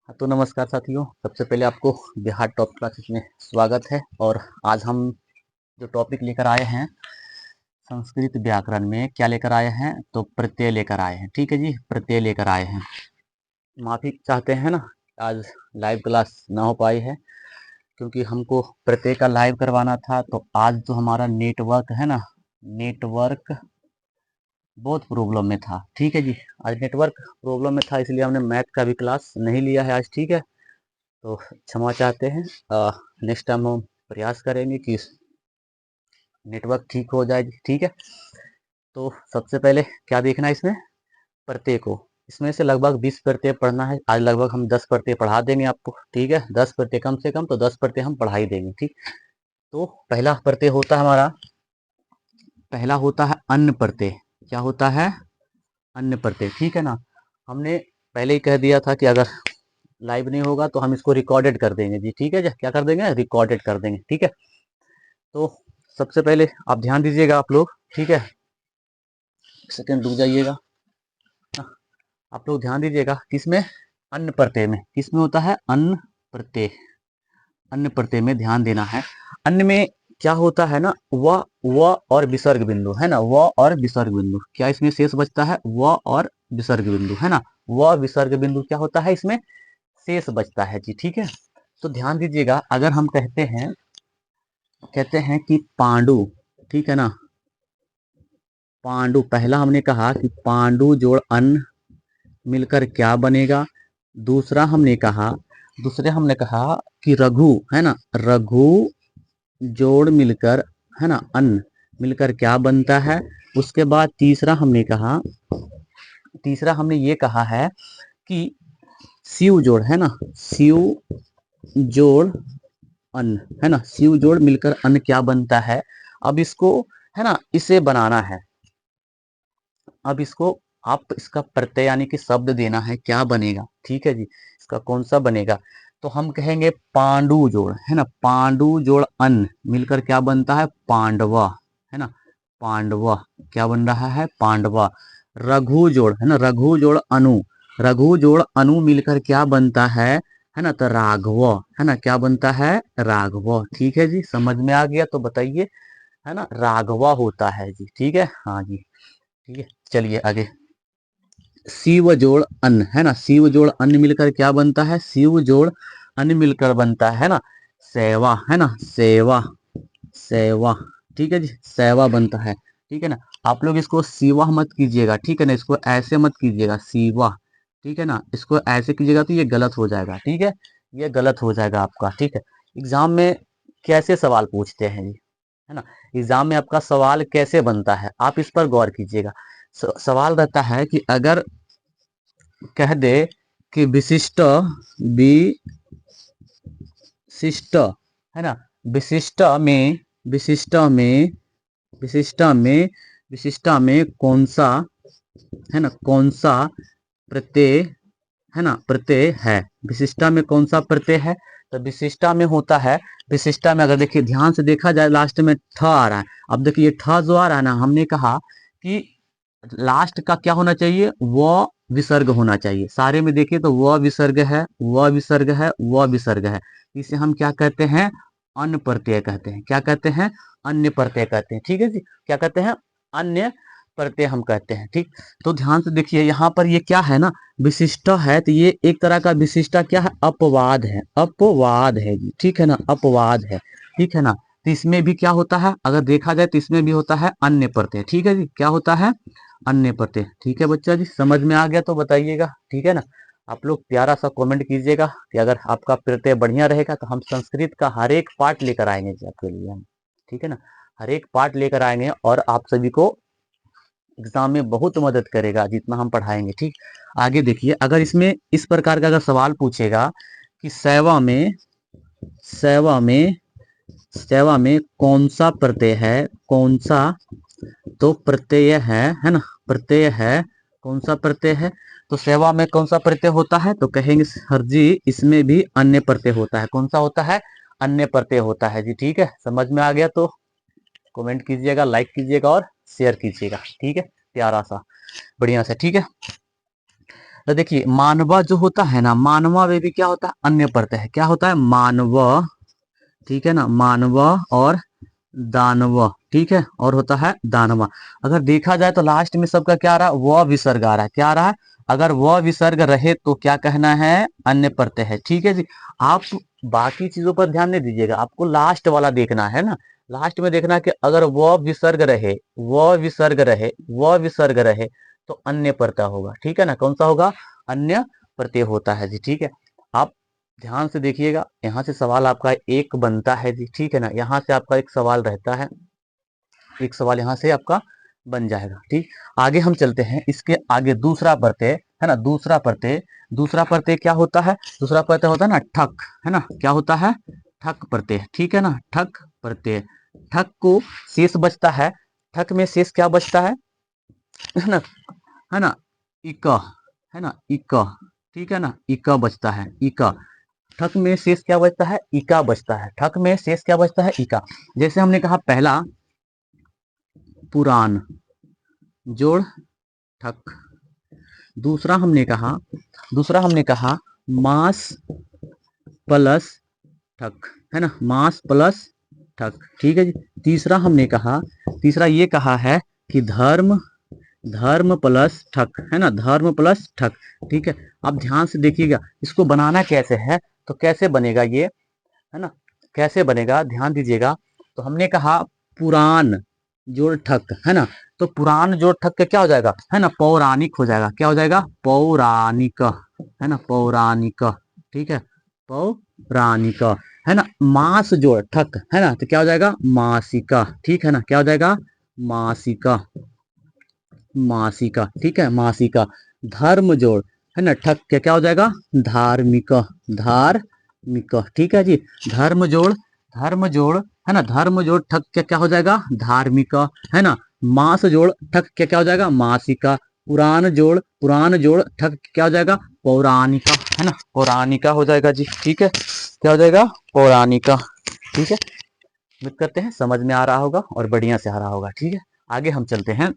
हाँ, तो नमस्कार साथियों। सबसे पहले आपको बिहार टॉप क्लासेस में स्वागत है। और आज हम जो टॉपिक लेकर आए हैं संस्कृत व्याकरण में क्या लेकर आए हैं, तो प्रत्यय लेकर आए हैं। ठीक है जी, प्रत्यय लेकर आए हैं। माफी चाहते हैं ना, आज लाइव क्लास ना हो पाई है क्योंकि हमको प्रत्यय का लाइव करवाना था। तो आज जो हमारा नेटवर्क है ना, नेटवर्क बहुत प्रॉब्लम में था। ठीक है जी, आज नेटवर्क प्रॉब्लम में था, इसलिए हमने मैथ का भी क्लास नहीं लिया है आज। ठीक है, तो क्षमा चाहते हैं। नेक्स्ट टाइम हम प्रयास करेंगे कि नेटवर्क ठीक हो जाए। ठीक है, तो सबसे पहले क्या देखना है इसमें, प्रत्यय को। इसमें से लगभग 20 प्रत्यय पढ़ना है। आज लगभग हम 10 प्रत्यय पढ़ा देंगे आपको। ठीक है, 10 प्रत्यय कम से कम, तो 10 प्रत्यय हम पढ़ा ही देंगे। ठीक, तो पहला प्रत्यय होता है हमारा, पहला होता है अन्न प्रत्यय। क्या होता है? अन्न प्रत्यय। ठीक है ना, हमने पहले ही कह दिया था कि अगर लाइव नहीं होगा तो हम इसको रिकॉर्डेड कर देंगे जी। ठीक है जी, क्या कर देंगे? रिकॉर्डेड कर देंगे। ठीक है, तो सबसे पहले आप ध्यान दीजिएगा आप लोग। ठीक है, सेकंड रुक जाइएगा। आप लोग ध्यान दीजिएगा किसमें, अन्न प्रत्यय में। किसमें होता है? अन्न प्रत्यय। अन्न प्रत्यय में ध्यान देना है। अन्न में क्या होता है ना, व और विसर्ग बिंदु है ना, व और विसर्ग बिंदु। क्या इसमें शेष बचता है? व और विसर्ग बिंदु है ना, व विसर्ग बिंदु क्या होता है इसमें? शेष बचता है जी। ठीक है, तो ध्यान दीजिएगा। अगर हम कहते हैं कि पांडु, ठीक है ना, पांडु, पहला हमने कहा कि पांडु जोड़ अन्न मिलकर क्या बनेगा। दूसरे हमने कहा कि रघु, है ना, रघु जोड़ मिलकर, है ना, अन्न मिलकर क्या बनता है। उसके बाद तीसरा हमने ये कहा है कि शिव जोड़, है ना, शिव जोड़ अन्न, है ना, शिव जोड़ मिलकर अन्न क्या बनता है। अब इसको, है ना, इसे बनाना है। अब इसको आप इसका प्रत्यय यानी कि शब्द देना है, क्या बनेगा। ठीक है जी, इसका कौन सा बनेगा, तो हम कहेंगे पांडु जोड़, है ना, पांडु जोड़ अन्न मिलकर क्या बनता है? पांडवा, है ना, पांडवा क्या बन रहा है? पांडवा। रघु जोड़, है ना, रघु जोड़ अनु, रघु जोड़ अनु मिलकर क्या बनता है ना, तो राघव, है ना, क्या बनता है? राघव। ठीक है जी, समझ में आ गया तो बताइए, है ना, राघवा होता है जी। ठीक है, हाँ जी, ठीक है, चलिए आगे। शिव जोड़ अन्न, है ना, शिव जोड़ अन्न मिलकर क्या बनता है? शिव जोड़ अन्न मिलकर बनता है ना, सेवा, है ना, सेवा, सेवा। ठीक है जी, सेवा बनता है। ठीक है ना, आप लोग इसको सीवा मत कीजिएगा। ठीक है ना, इसको ऐसे मत कीजिएगा, सीवा। ठीक है ना, इसको ऐसे कीजिएगा तो ये गलत हो जाएगा। ठीक है, ये गलत हो जाएगा आपका। ठीक है, एग्जाम में कैसे सवाल पूछते हैं जी, है ना, एग्जाम में आपका सवाल कैसे बनता है, आप इस पर गौर कीजिएगा। सवाल रहता है कि अगर कह दे कि विशिष्ट, विशिष्ट, है ना, विशिष्ट में, विशिष्ट में, विशिष्ट में, विशिष्ट में कौन सा, है ना, कौन सा प्रत्यय, है ना, प्रत्यय है। विशिष्टा में कौन सा प्रत्यय है, तो विशिष्टा में होता है, विशिष्टा में अगर देखिए ध्यान से देखा जाए लास्ट में ठ आ रहा है। अब देखिए ठ जो आ रहा है ना, हमने कहा कि लास्ट का क्या होना चाहिए? व विसर्ग होना चाहिए। सारे में देखिए तो व विसर्ग है, व विसर्ग है, व विसर्ग है। इसे हम क्या कहते हैं? अन्य प्रत्यय कहते हैं। क्या कहते हैं? अन्य प्रत्यय कहते हैं। ठीक है जी, क्या कहते हैं? अन्य प्रत्यय हम कहते हैं। ठीक, तो ध्यान से देखिए यहाँ पर ये क्या है ना, विशिष्ट है, तो ये एक तरह का विशिष्टा क्या है? अपवाद है, अपवाद है जी। ठीक है ना, अपवाद है। ठीक है ना, तो इसमें भी क्या होता है, अगर देखा जाए तो इसमें भी होता है अन्य प्रत्यय। ठीक है जी, क्या होता है? अन्य प्रत्यय। ठीक है बच्चा जी, समझ में आ गया तो बताइएगा। ठीक है ना, आप लोग प्यारा सा कमेंट कीजिएगा कि अगर आपका प्रत्यय बढ़िया रहेगा तो हम संस्कृत का हर एक पार्ट लेकर आएंगे जी आपके लिए हम। ठीक है ना, हर एक पार्ट लेकर आएंगे और आप सभी को एग्जाम में बहुत मदद करेगा जितना हम पढ़ाएंगे। ठीक, आगे देखिए, अगर इसमें इस प्रकार का अगर सवाल पूछेगा कि सेवा में, सेवा में कौन सा प्रत्यय है, कौन सा, तो प्रत्यय है ना, प्रत्यय है, कौन सा प्रत्यय है, तो सेवा में कौन सा प्रत्यय होता है, तो कहेंगे सर जी इसमें भी अन्य प्रत्यय होता है। कौन सा होता है? अन्य प्रत्यय होता है जी। ठीक है, समझ में आ गया तो कमेंट कीजिएगा, लाइक कीजिएगा और शेयर कीजिएगा। ठीक है, प्यारा सा, बढ़िया सा। ठीक है, तो देखिए मानवा जो होता है ना, मानवा में भी क्या होता है, अन्य प्रत्यय है। क्या होता है, मानव, ठीक है ना, मानव और दानव, ठीक है, और होता है दानवा। अगर देखा जाए तो लास्ट में सबका क्या आ रहा है, व विसर्ग आ रहा है। क्या आ रहा है, अगर व विसर्ग रहे तो क्या कहना है, अन्य प्रत्यय है। ठीक है जी। आप बाकी चीजों पर ध्यान नहीं दीजिएगा, आपको लास्ट वाला देखना है ना। लास्ट में देखना है कि अगर व विसर्ग रहे, व विसर्ग रहे, व विसर्ग रहे तो अन्य प्रत्यय होगा। ठीक है ना, कौन सा होगा, अन्य प्रत्यय होता है जी। ठीक है, आप ध्यान से देखिएगा, यहाँ से सवाल आपका एक बनता है जी। ठीक है ना, यहाँ से आपका एक सवाल रहता है, एक सवाल यहाँ से आपका बन जाएगा। ठीक, आगे हम चलते हैं, इसके आगे दूसरा प्रत्यय है ना, दूसरा प्रत्यय, दूसरा प्रत्यय क्या होता है, दूसरा प्रत्यय होता है ना ठक, है ना, क्या होता है, ठक प्रत्यय। ठीक है ना, ठक प्रत्यय, ठक को शेष बचता है, ठक में शेष क्या बचता है ना, है ना, इक, है ना, इक, ठीक है ना, इक बचता है, इक। ठक में शेष क्या बचता है, इका बचता है, ठक में शेष क्या बचता है, इका। जैसे हमने कहा पहला पुराण जोड़ ठक, दूसरा हमने कहा मास प्लस ठक, है ना, मास प्लस ठक। ठीक है जी। तीसरा हमने कहा, तीसरा ये कहा है कि धर्म, धर्म प्लस ठक, है ना, धर्म प्लस ठक। ठीक है, आप ध्यान से देखिएगा, इसको बनाना कैसे है, तो कैसे बनेगा ये, है ना, कैसे बनेगा, ध्यान दीजिएगा। तो हमने कहा पुराण जोड़ ठक, है ना, तो पुराण जोड़ ठक के क्या हो जाएगा, है ना, पौराणिक हो जाएगा। क्या हो जाएगा, पौराणिक, है ना, पौराणिक। ठीक है, पौराणिक, है ना। मास जोड़ ठक, है ना, तो क्या हो जाएगा, मासिका। ठीक है ना, क्या हो जाएगा, मासिका, मासिका। ठीक है, मासिका। धर्म जोड़, है ना, ठक के क्या हो जाएगा, धार्मिक, धार्मिक। ठीक है जी। धर्म जोड़, धर्म जोड़, है ना, धर्म जोड़ ठक के क्या हो जाएगा, धार्मिक, है ना। मास जोड़ ठक के क्या हो जाएगा, मासिका। पुराण जोड़ ठक के क्या हो जाएगा, पौराणिका, है ना, पौराणिका हो जाएगा जी। ठीक है, क्या हो जाएगा, पौराणिका। ठीक है, उम्मीद करते हैं समझ में आ रहा होगा और बढ़िया से आ रहा होगा। ठीक है, आगे हम चलते हैं।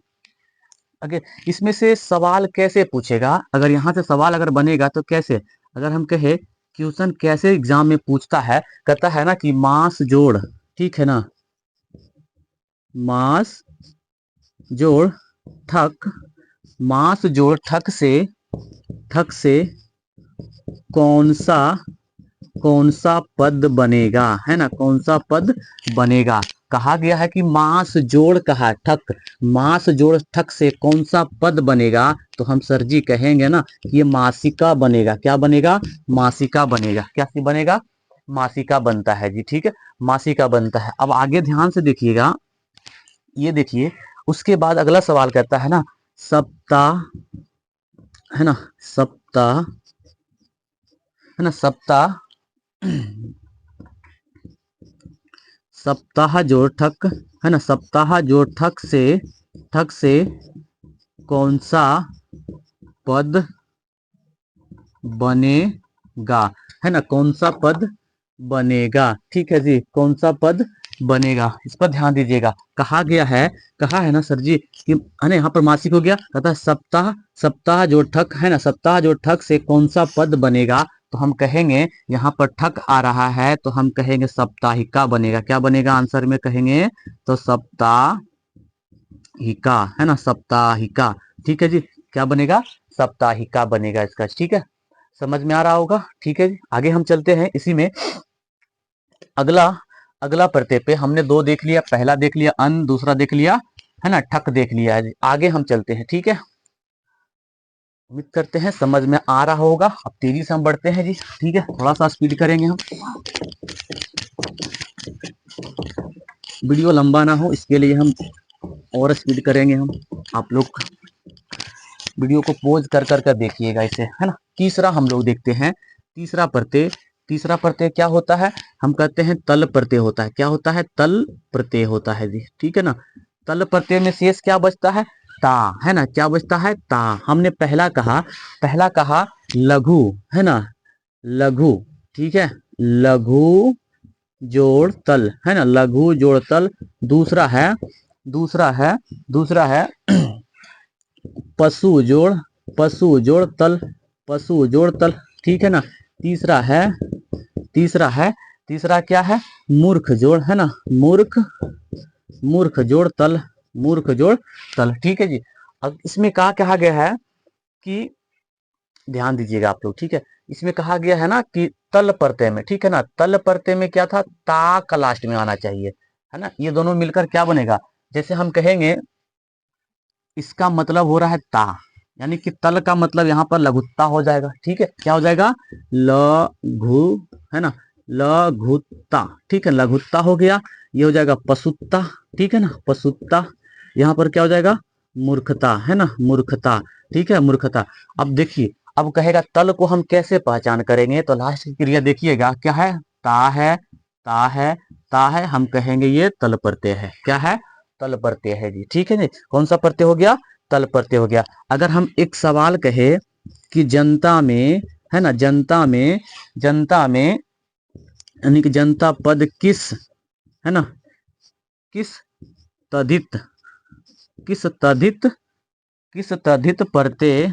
अगर इसमें से सवाल कैसे पूछेगा, अगर यहाँ से सवाल अगर बनेगा तो कैसे, अगर हम कहे क्वेश्चन कैसे एग्जाम में पूछता है, कहता है ना कि मास जोड़, ठीक है ना, मास जोड़ ठक, मास जोड़ ठक से, ठक से कौन सा, कौन सा पद बनेगा, है ना, कौन सा पद बनेगा। कहा गया है कि मास जोड़ कहा ठक, मास जोड़ ठक से कौन सा पद बनेगा, तो हम सर जी कहेंगे ना ये मासिका बनेगा। क्या बनेगा, मासिका बनेगा। क्या बनेगा, मासिका बनता है जी। ठीक है, मासिका बनता है। अब आगे ध्यान से देखिएगा, ये देखिए, उसके बाद अगला सवाल कहता है ना सप्ताह, है ना, सप्ताह, है ना, सप्ताह, सप्ताह जोड़ ठक, है ना, सप्ताह जोड़ ठक से, ठक से कौन सा पद बनेगा, है ना, कौन सा पद बनेगा। ठीक है जी, कौन सा पद बनेगा, इस पर ध्यान दीजिएगा। कहा गया है, कहा है ना सर जी कि, है ना, यहाँ पर मासिक हो गया, कहता है सप्ताह, सप्ताह जोड़ ठक, है ना, सप्ताह जोड़ ठक से कौन सा पद बनेगा, तो हम कहेंगे यहाँ पर ठक आ रहा है तो हम कहेंगे साप्ताहिका बनेगा। क्या बनेगा, आंसर में कहेंगे तो साप्ताहिका, है ना, साप्ताहिका। ठीक है जी, क्या बनेगा, साप्ताहिका बनेगा इसका। ठीक है, समझ में आ रहा होगा। ठीक है जी, आगे हम चलते हैं। इसी में अगला, अगला प्रत्यय पे हमने दो देख लिया, पहला देख लिया अन, दूसरा देख लिया, है ना, ठक देख लिया है जी। आगे हम चलते हैं। ठीक है, उम्मीद करते हैं समझ में आ रहा होगा। अब तेजी से हम बढ़ते हैं जी। ठीक है, थोड़ा सा स्पीड करेंगे हम, वीडियो लंबा ना हो इसके लिए हम और स्पीड करेंगे हम। आप लोग वीडियो को पोज कर कर कर देखिएगा इसे, है ना। तीसरा हम लोग देखते हैं, तीसरा प्रत्यय, तीसरा प्रत्यय क्या होता है, हम कहते हैं तल प्रत्यय होता है। क्या होता है, तल प्रत्यय होता है जी। ठीक है ना, तल प्रत्यय में शेष क्या बचता है, ता, है ना, क्या बचता है, ता। हमने पहला कहा, पहला कहा लघु, है ना, लघु। ठीक है, लघु जोड़ तल, है ना, लघु जोड़ तल। दूसरा है, दूसरा है, दूसरा है पशु जोड़, पशु जोड़ तल, पशु जोड़ तल, ठीक है ना। तीसरा है, तीसरा क्या है, मूर्ख जोड़, है ना, मूर्ख, मूर्ख जोड़ तल, मूर्ख जोड़ तल, ठीक है जी। अब इसमें कहा गया है कि ध्यान दीजिएगा आप लोग, ठीक है। इसमें कहा गया है ना कि तल प्रत्यय में, ठीक है ना, तल प्रत्यय में क्या था, ता का लास्ट में आना चाहिए, है ना। ये दोनों मिलकर क्या बनेगा, जैसे हम कहेंगे इसका मतलब हो रहा है ता, यानी कि तल का मतलब यहाँ पर लघुत्ता हो जाएगा, ठीक है। क्या हो जाएगा, लघु, है ना, लघुत्ता, ठीक है, लघुत्ता हो गया। ये हो जाएगा पशुत्ता, ठीक है ना, पशुत्ता। यहाँ पर क्या हो जाएगा, मूर्खता, है ना, मूर्खता, ठीक है, मूर्खता। अब देखिए, अब कहेगा तल को हम कैसे पहचान करेंगे, तो लास्ट की क्रिया देखिएगा क्या है, ता है, ता है, ता है, हम कहेंगे ये तल प्रत्यय है, क्या है, तल प्रत्यय है जी, ठीक है जी। कौन सा प्रत्यय हो गया, तल प्रत्यय हो गया। अगर हम एक सवाल कहे कि जनता में, है ना, जनता में, जनता में, यानी कि जनता पद किस, है ना, किस तदित, किस तदित, किस तदित प्रत्यय,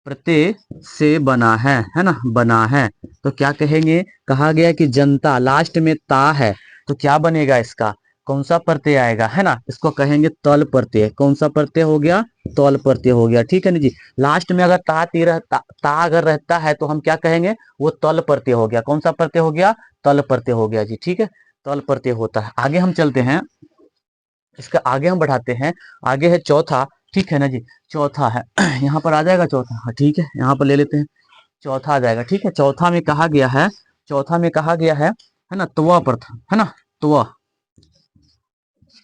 प्रत्यय से बना है ना, बना है। तो क्या कहेंगे, कहा गया कि जनता लास्ट में ता है, तो क्या बनेगा इसका, कौन सा प्रत्यय आएगा, है ना, इसको कहेंगे तल प्रत्यय। कौन सा प्रत्यय हो गया, तल प्रत्यय हो गया, ठीक है ना जी। लास्ट में अगर ता अगर रहता है तो हम क्या कहेंगे, वो तल प्रत्यय हो गया। कौन सा प्रत्यय हो गया, तल प्रत्यय हो गया जी, ठीक है, तल प्रत्यय होता है। आगे हम चलते हैं, इसका आगे हम बढ़ाते हैं। आगे है चौथा, ठीक है ना जी, चौथा है यहाँ पर आ जाएगा चौथा, हाँ ठीक है, यहाँ पर ले लेते हैं, चौथा आ जाएगा, ठीक है। चौथा में कहा गया है, चौथा में कहा गया है ना, त्व प्रथम, है ना, त्व,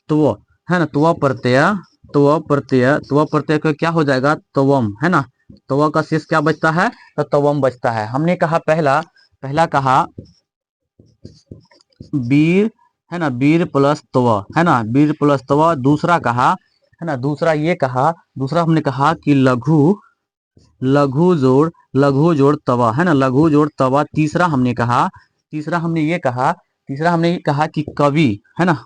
त्व, है ना, त्व प्रत्यय, त्व प्रत्यय, त्व प्रत्यय का क्या हो जाएगा, तवम, है ना, त्व का शेष क्या बचता है, तो तवम बचता है। हमने कहा पहला, पहला कहा वीर, है ना, वीर प्लस तव, है ना, वीर प्लस तव। दूसरा कहा, है ना, दूसरा ये कहा, दूसरा हमने कहा कि लघु, लघु जोड़, लघु जोड़ तवा, है ना, लघु जोड़ तवा। तीसरा हमने कहा, तीसरा हमने ये कहा, तीसरा हमने ये कहा कि कवि, है ना,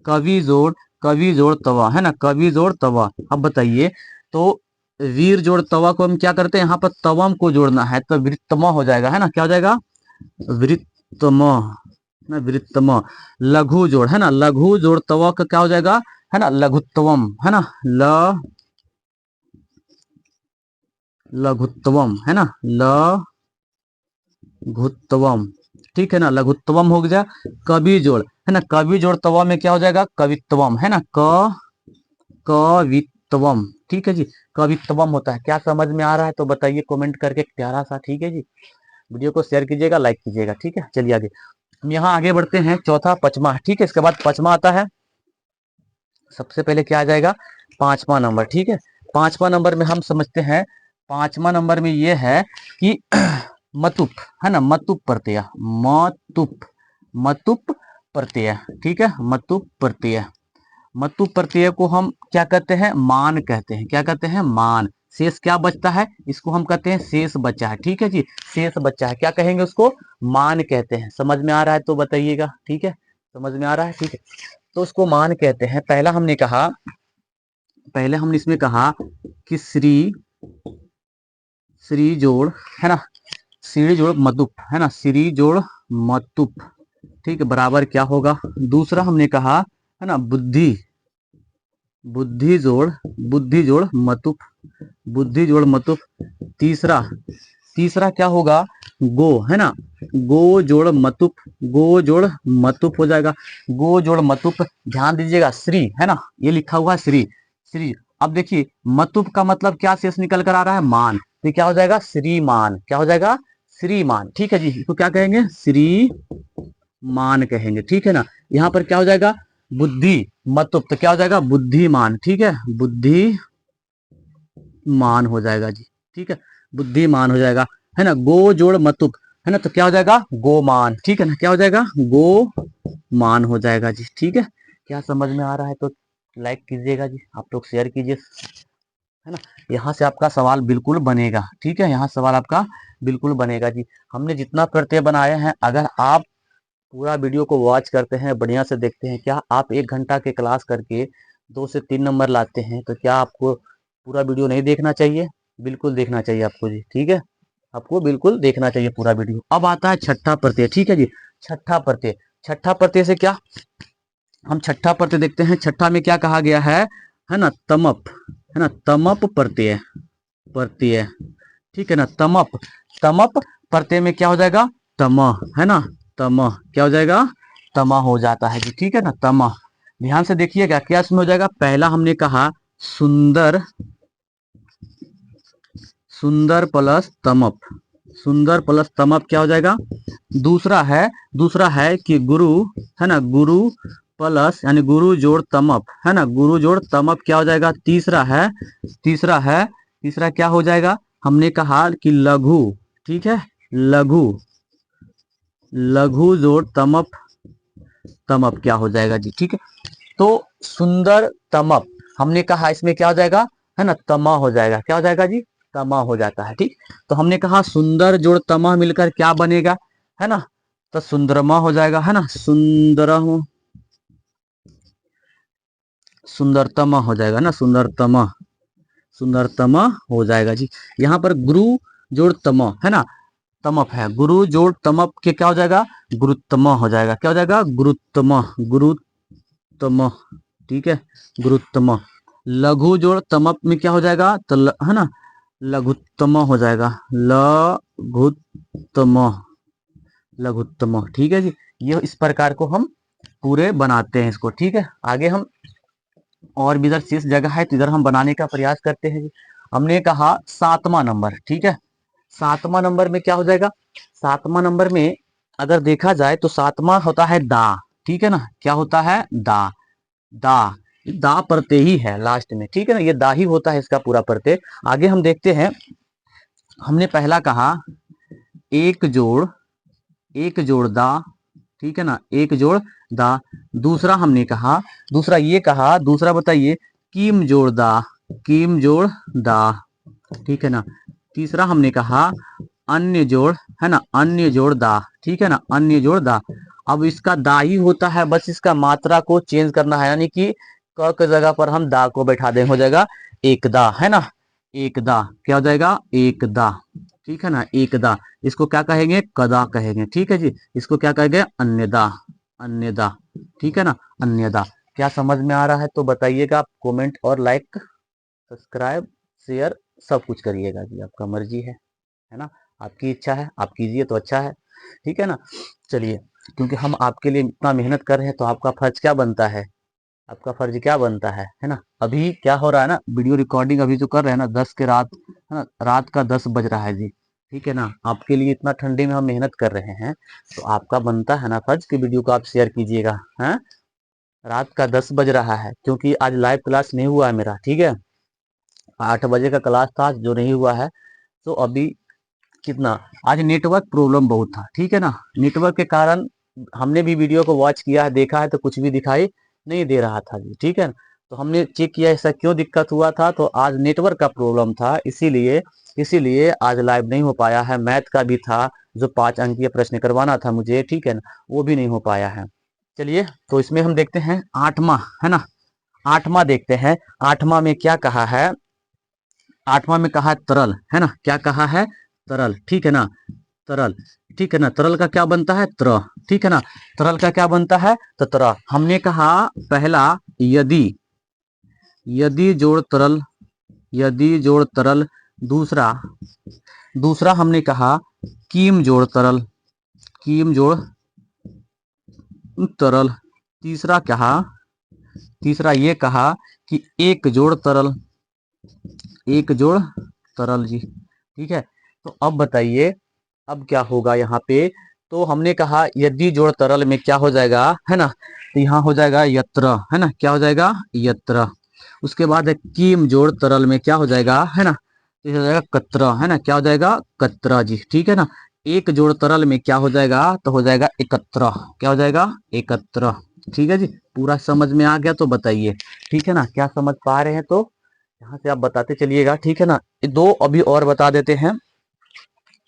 कवि जोड़, कवि जोड़ तवा, है ना, कवि जोड़ तवा। अब बताइए, तो वीर जोड़ तवा को हम क्या करते हैं, यहाँ पर तवम को जोड़ना है तो वृत्तम हो जाएगा, है ना, क्या हो जाएगा, वृत्तम, ना, वृत्तम। लघु जोड़, है ना, लघु जोड़ तवा का क्या हो जाएगा, है ना, लघुत्वम, है ना, लघुत्वम, है ना, लघुत्वम, ठीक है ना, लघुत्वम हो गया। कवि जोड़, है ना, कवि जोड़ तवा में क्या हो जाएगा, कवित्वम, है ना, कवित्वम, ठीक है जी, कवित्वम होता है। क्या समझ में आ रहा है तो बताइए कमेंट करके प्यारा सा, ठीक है जी। वीडियो को शेयर कीजिएगा, लाइक कीजिएगा, ठीक है। चलिए आगे, हम यहाँ आगे बढ़ते हैं, चौथा पचमा, ठीक है। इसके बाद पचमा आता है, सबसे पहले क्या आ जाएगा, पांचवा नंबर, ठीक है। पांचवा नंबर में हम समझते हैं, पांचवा नंबर में ये है कि मतुप, है ना, मतुप प्रत्यय, मतुप, मतुप प्रत्यय, ठीक है, मतुप प्रत्यय। मतुप प्रत्यय को हम क्या कहते हैं, मान कहते हैं, क्या कहते हैं, मान। शेष क्या बचता है, इसको हम कहते हैं शेष बचा है, ठीक है जी, शेष बचा है, क्या कहेंगे उसको, मान कहते हैं। समझ में आ रहा है तो बताइएगा, ठीक है, समझ में आ रहा है, ठीक है, तो उसको मान कहते हैं। पहला हमने कहा, पहले हमने इसमें कहा कि श्री, श्री जोड़, है ना, श्री जोड़ मतुप, है ना, श्री जोड़ मतुप, ठीक है, बराबर क्या होगा। दूसरा हमने कहा, है ना, बुद्धि, बुद्धि जोड़, बुद्धि जोड़ मतुप, बुद्धि जोड़ मतुप। तीसरा, तीसरा क्या होगा, गो, है ना, गो जोड़ मतुप, गो जोड़ मतुप हो जाएगा, गो जोड़ मतुप। ध्यान दीजिएगा, श्री, है ना, ये लिखा हुआ है श्री, श्री। अब देखिए मतुप का मतलब क्या शेष निकल कर आ रहा है, मान, तो क्या हो जाएगा, श्रीमान, क्या हो जाएगा, श्रीमान, ठीक है जी। इसको क्या कहेंगे, श्री मान कहेंगे, ठीक है ना। यहाँ पर क्या हो जाएगा, बुद्धि मतुप, तो क्या हो जाएगा, बुद्धिमान, ठीक है, बुद्धिमान हो जाएगा जी, ठीक है, बुद्धिमान हो जाएगा, है ना। गो जोड़ मतुप, है ना, तो क्या हो जाएगा, गोमान, ठीक है ना, क्या हो जाएगा, गोमान हो जाएगा जी, ठीक है। क्या समझ में आ रहा है तो लाइक कीजिएगा जी, आप लोग शेयर कीजिए, है ना। यहाँ से आपका सवाल बिल्कुल बनेगा, ठीक है, यहाँ सवाल आपका बिल्कुल बनेगा जी। हमने जितना प्रत्यय बनाए हैं, अगर आप पूरा वीडियो को वॉच करते हैं, बढ़िया से देखते हैं, क्या आप 1 घंटा के क्लास करके 2 से 3 नंबर लाते हैं, तो क्या आपको पूरा वीडियो नहीं देखना चाहिए, बिल्कुल देखना चाहिए आपको जी, ठीक है, आपको बिल्कुल देखना चाहिए पूरा वीडियो। अब आता है छठा प्रत्यय, ठीक है जी। छठा प्रत्यय, छठा प्रत्यय से क्या, हम छठा प्रत्यय देखते हैं। छठा में क्या कहा गया है ना, तमप, है ना, तमप प्रत्यय, प्रत्यय, ठीक है ना, तमप, तमप प्रत्यय में क्या हो जाएगा, तम, है ना, तम, क्या हो जाएगा, तमा हो जाता है जी, ठीक है ना, तमा। ध्यान से देखिएगा क्या इसमें हो जाएगा। पहला हमने कहा सुंदर, सुंदर प्लस तमप, सुंदर प्लस तमप क्या हो जाएगा। दूसरा है कि गुरु, है ना, गुरु प्लस यानी गुरु जोड़ तमप, है ना, गुरु जोड़ तमप क्या हो जाएगा। तीसरा क्या हो जाएगा, हमने कहा कि लघु, ठीक है, लघु, लघु जोड़ तमप, तमप क्या हो जाएगा जी, ठीक है। तो सुंदर तमप हमने कहा इसमें क्या हो जाएगा, है ना, तमा हो जाएगा, क्या हो जाएगा जी, तमा हो जाता है, ठीक। तो हमने कहा सुंदर जोड़ तमा मिलकर क्या बनेगा, है ना, तो सुंदरमा हो जाएगा, है ना, सुंदरम, सुंदरतमा हो जाएगा ना, सुंदरतमा, सुंदरतमा हो जाएगा जी। यहाँ पर गुरु जोड़ तम, है ना, तमप है, गुरु जोड़ तमप के क्या हो जाएगा, गुरुत्तम हो जाएगा, क्या हो जाएगा, गुरुत्तम, गुरुत्तम, ठीक है, गुरुत्तम। लघु जोड़ तमप में क्या हो जाएगा, तो है ना, लघुत्तम हो जाएगा, लघुत्तम, लघुत्तम, ठीक है जी। ये इस प्रकार को हम पूरे बनाते हैं इसको, ठीक है। आगे हम और भी इधर शेष जगह है तो इधर हम बनाने का प्रयास करते हैं जी। हमने कहा सातवां नंबर, ठीक है, सातवां नंबर में क्या हो जाएगा, सातवां नंबर में अगर देखा जाए तो सातवां होता है दा, ठीक है ना, क्या होता है, दा, दा, दा प्रत्यय ही है लास्ट में, ठीक है ना, ये दा ही होता है इसका पूरा प्रत्यय। आगे हम देखते हैं, हमने पहला कहा एक जोड़, एक जोड़ दा, ठीक है ना, एक जोड़ दा। दूसरा हमने कहा, दूसरा ये कहा, दूसरा बताइए, कीम जोड़ दा, कीम जोड़ दा, ठीक है ना। तीसरा हमने कहा अन्य जोड़, है ना, अन्य जोड़ दा, ठीक है ना, अन्य जोड़ दा। अब इसका दा ही होता है, बस इसका मात्रा को चेंज करना है, यानी कि क की जगह पर हम दा को बैठा दें, हो जाएगा एकदा, है ना, एकदा, क्या हो जाएगा, एकदा, ठीक है ना, एकदा। इसको क्या कहेंगे, कदा कहेंगे, ठीक है जी। इसको क्या कहेंगे, अन्यदा, अन्यदा, ठीक है ना, अन्यदा। क्या समझ में आ रहा है तो बताइएगा, आप कमेंट और लाइक सब्सक्राइब शेयर सब कुछ करिएगा जी, आपका मर्जी है ना, आपकी इच्छा है, आप कीजिए तो अच्छा है, ठीक है ना। चलिए, क्योंकि हम आपके लिए इतना मेहनत कर रहे हैं तो आपका फर्ज क्या बनता है, आपका फर्ज क्या बनता है ना। अभी क्या हो रहा है ना, वीडियो रिकॉर्डिंग अभी जो कर रहे हैं ना 10 के रात, है ना, रात का 10 बज रहा है जी, ठीक है ना। आपके लिए इतना ठंडे में हम मेहनत कर रहे हैं तो आपका बनता है ना फर्ज कि वीडियो को आप शेयर कीजिएगा, है। रात का 10 बज रहा है क्योंकि आज लाइव क्लास नहीं हुआ है मेरा, ठीक है, 8 बजे का क्लास था जो नहीं हुआ है। तो अभी कितना, आज नेटवर्क प्रॉब्लम बहुत था, ठीक है ना, नेटवर्क के कारण हमने भी वीडियो को वॉच किया है, देखा है तो कुछ भी दिखाई नहीं दे रहा था जी, ठीक है। तो हमने चेक किया ऐसा क्यों दिक्कत हुआ था, तो आज नेटवर्क का प्रॉब्लम था, इसीलिए इसीलिए आज लाइव नहीं हो पाया है। मैथ का भी था, जो 5 अंकीय प्रश्न करवाना था मुझे, ठीक है ना, वो भी नहीं हो पाया है। चलिए, तो इसमें हम देखते हैं आठवां, है ना, आठवां देखते हैं। आठवां में क्या कहा है, आठवां में कहा है तरल, है ना, क्या कहा है, तरल, ठीक है ना, तरल, ठीक है ना। तरल का क्या बनता है, त्र, ठीक है ना, तरल का क्या बनता है, तो त्र। हमने कहा पहला यदि, यदि जोड़ तरल, यदि जोड़ तरल। दूसरा, दूसरा हमने कहा कीम जोड़ तरल, कीम जोड़ तरल। तीसरा कहा, तीसरा ये कहा कि एक जोड़ तरल, एक जोड़ तरल जी, ठीक है। तो अब बताइए, अब क्या होगा यहाँ पे, तो हमने कहा यदि जोड़ तरल में क्या हो जाएगा, है ना, तो यहाँ हो जाएगा यत्र, है ना, क्या हो जाएगा, यत्र। उसके बाद कीम जोड़ तरल में क्या हो जाएगा, है ना, तो हो जाएगा कत्र, है ना, क्या हो जाएगा, कत्र जी, ठीक है ना। एक जोड़ तरल में क्या हो जाएगा, तो हो जाएगा एकत्र, क्या हो जाएगा, एकत्र, ठीक है जी। पूरा समझ में आ गया तो बताइए, ठीक है ना, क्या समझ पा रहे हैं तो यहाँ से आप बताते चलिएगा, ठीक है ना। दो अभी और बता देते हैं,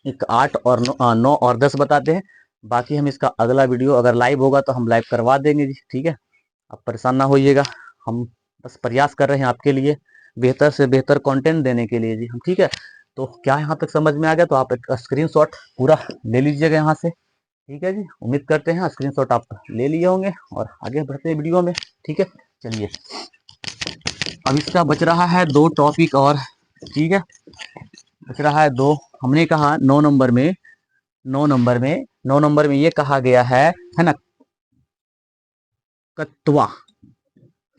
एक 8 और 9 और 10 बताते हैं। बाकी हम इसका अगला वीडियो अगर लाइव होगा तो हम लाइव करवा देंगे जी, ठीक है। आप परेशान ना होइएगा, हम बस प्रयास कर रहे हैं आपके लिए, बेहतर से बेहतर कंटेंट देने के लिए जी हम, ठीक है। तो क्या यहाँ तक समझ में आ गया? तो आप एक स्क्रीनशॉट पूरा ले लीजिएगा यहाँ से, ठीक है जी। उम्मीद करते हैं स्क्रीनशॉट आप ले लिए होंगे और आगे बढ़ते हैं वीडियो में, ठीक है। चलिए, अब इसका बच रहा है 2 टॉपिक और, ठीक है, बच रहा है 2। हमने कहा 9 नंबर में ये कहा गया है ना, कत्वा,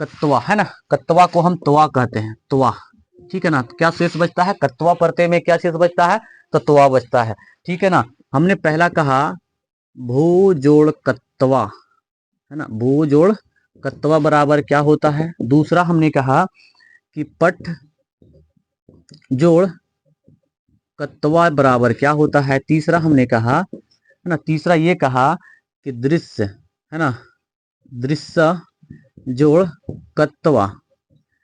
कत्वा है ना, कत्वा को हम तवा कहते हैं, तवा, ठीक है ना। तो क्या शेष बचता है? कत्वा प्रत्यय में क्या शेष बचता है? तो तवा बचता है, ठीक है ना। हमने पहला कहा भू जोड़ कत्वा, है ना, भू जोड़ कत्वा बराबर क्या होता है? दूसरा हमने कहा कि पठ जोड़ कत्वा बराबर क्या होता है? तीसरा हमने कहा, है ना, तीसरा ये कहा कि दृश्य, है ना, दृश्य जोड़ कत्वा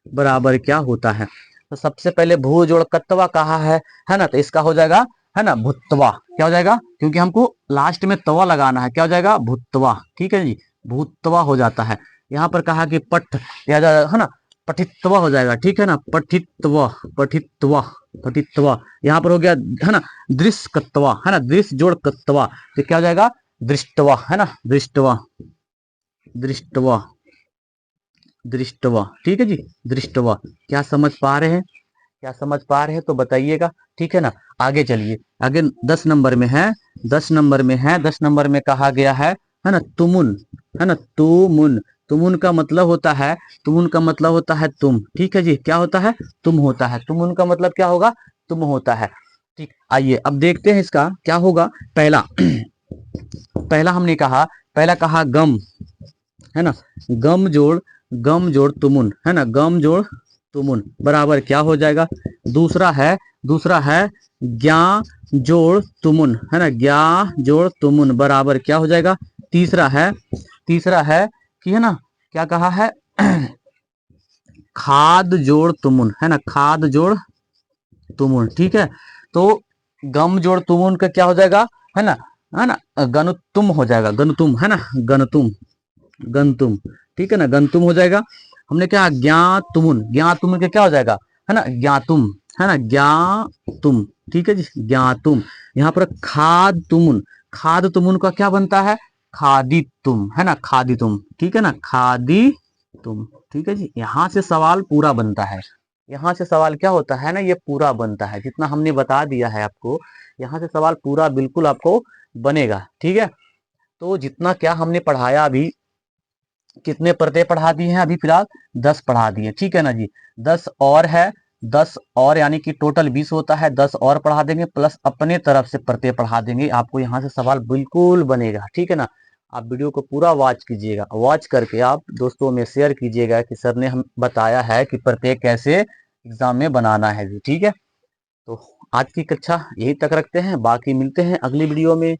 बराबर क्या होता है? तो सबसे पहले भू जोड़ कत्वा कहा है ना, तो इसका हो जाएगा, है ना, भुत्वा। क्या हो जाएगा? क्योंकि हमको लास्ट में तवा लगाना है, क्या हो जाएगा? भुत्वा, ठीक है जी, भूतवा हो जाता है। यहाँ पर कहा कि पठ, है ना, पठित्वा हो जाएगा, ठीक है ना, पठित्वा, पठित्वा, पठित्वा। यहाँ पर हो गया, है ना, दृश्य कत्वा, है ना, दृश्य जोड़ कत्वा, तो क्या हो जाएगा? दृष्टवा, है ना, दृष्टवा, दृष्टवा, दृष्टवा, ठीक है जी, दृष्टवा। क्या समझ पा रहे हैं? क्या समझ पा रहे हैं तो बताइएगा, ठीक है ना। आगे चलिए, आगे 10 नंबर में है, 10 नंबर में है, 10 नंबर में कहा गया है ना, तुमुन, है ना, तुमुन। तुमुन का मतलब होता है, तुमुन का मतलब होता है तुम, ठीक है जी। क्या होता है? तुम होता है। तुमुन का मतलब क्या होगा? तुम होता है, ठीक। आइए अब देखते हैं इसका क्या होगा। पहला पहला हमने कहा, पहला कहा गम, है ना, गम जोड़ तुमुन, है ना, गम जोड़ तुमुन बराबर क्या हो जाएगा? दूसरा है ज्ञा जोड़ तुमुन, है ना, ज्ञा जोड़ तुमुन बराबर क्या हो जाएगा? तीसरा है कि, है ना, क्या कहा है? खाद जोड़ तुमुन, है ना, खाद जोड़ तुमुन, ठीक है। तो गम जोड़ तुमुन का क्या हो जाएगा? है ना, है ना, गनुतुम हो जाएगा, गनुतुम, है ना, गनुतुम, गंतुम, ठीक है ना, गंतुम हो जाएगा। हमने क्या? ज्ञातुमुन, ज्ञातुमुन का क्या हो जाएगा? है ना, ज्ञातुम, है ना, ज्ञातुम, ठीक है जी, ज्ञातुम। यहाँ पर खाद तुमुन, खाद तुमुन का क्या बनता है? खादितुम, है ना, खादितुम, ठीक है ना, खादितुम, ठीक है जी। यहाँ से सवाल पूरा बनता है, यहाँ से सवाल क्या होता है ना, ये पूरा बनता है। जितना हमने बता दिया है आपको, यहाँ से सवाल पूरा बिल्कुल आपको बनेगा, ठीक है। तो जितना क्या हमने पढ़ाया अभी, कितने प्रत्यय पढ़ा दिए हैं अभी फिलहाल? 10 पढ़ा दिए, ठीक है ना जी। 10 और है, 10 और यानी कि टोटल 20 होता है। 10 और पढ़ा देंगे प्लस अपने तरफ से प्रत्यय पढ़ा देंगे, आपको यहाँ से सवाल बिल्कुल बनेगा, ठीक है ना। आप वीडियो को पूरा वॉच कीजिएगा, वॉच करके आप दोस्तों में शेयर कीजिएगा कि सर ने हम बताया है कि प्रत्यय कैसे एग्जाम में बनाना है जी, ठीक है। तो आज की कक्षा यही तक रखते हैं, बाकी मिलते हैं अगली वीडियो में,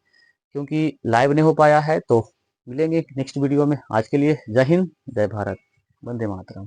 क्योंकि लाइव नहीं हो पाया है। तो मिलेंगे नेक्स्ट वीडियो में। आज के लिए जय हिंद, जय भारत, वंदे मातरम।